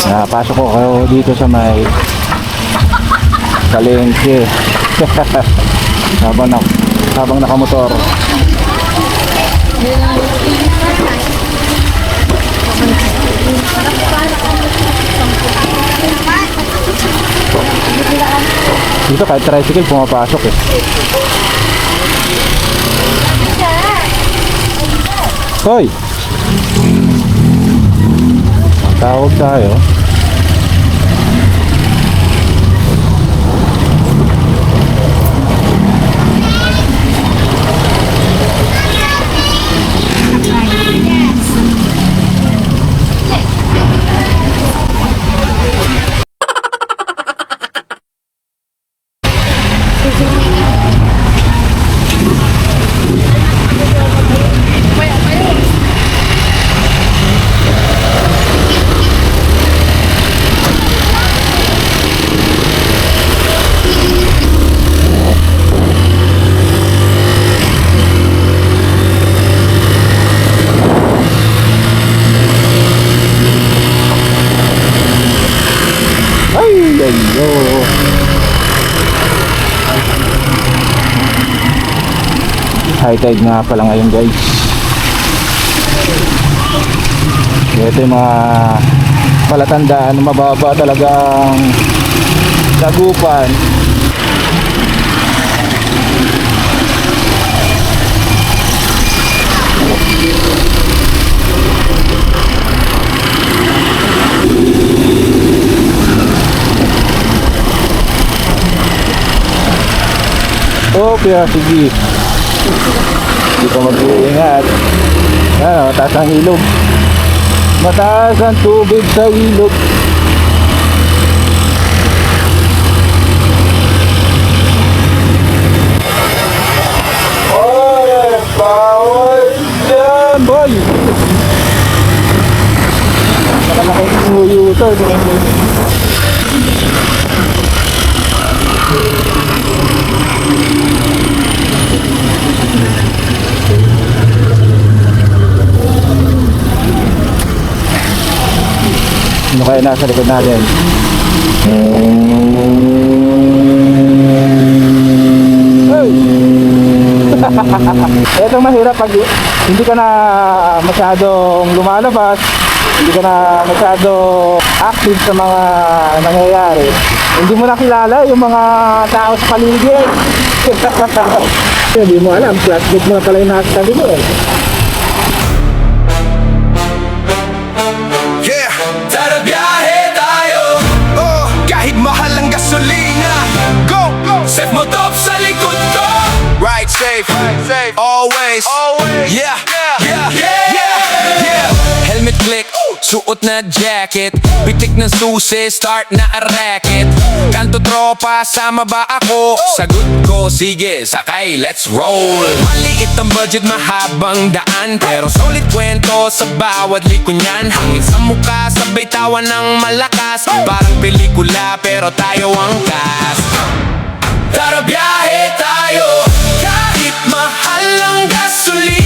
Pasok ko kayo dito sa may palengke. habang nakamotor. Dito kahit tricycle pumapasok eh. Hoy! Tawag tayo. High tide nga pala ngayon guys. Ito yung mga palatandaan na mababa talagang dagupan. Okay, sige. Hindi ko mag-iingat. Ano, mataas ang ilog. Mataas ang tubig sa ilog. Oh, bawal dyan, boy! Nakalaki yung U-turn. Ano kaya nasa likod natin? Hey! Ito mahirap pag hindi ka na masyadong lumalabas, hindi ka na masyadong active sa mga nangyayari. Hindi mo nakilala yung mga tao sa paligid. Hindi mo alam, plastic mo na pala yung nasa tabi mo eh. Mahal ang gasolina. Go! Set mo top sa likod ko. Ride safe, always. Yeah, yeah, yeah. Helmet click, suot na jacket, bitik ng susi, start na a racket. Kanto tropa, sama ba ako? Sagot ko, sige, sakay, let's roll. Maliit ang budget, mahabang daan, pero solid kwento sa bawat liko niyan. Hangin sa mukha, sabay tawa ng malakas. Parang pelikula, pero tayo ang cast. Tara biyahe tayo, kahit mahal ang gasolina.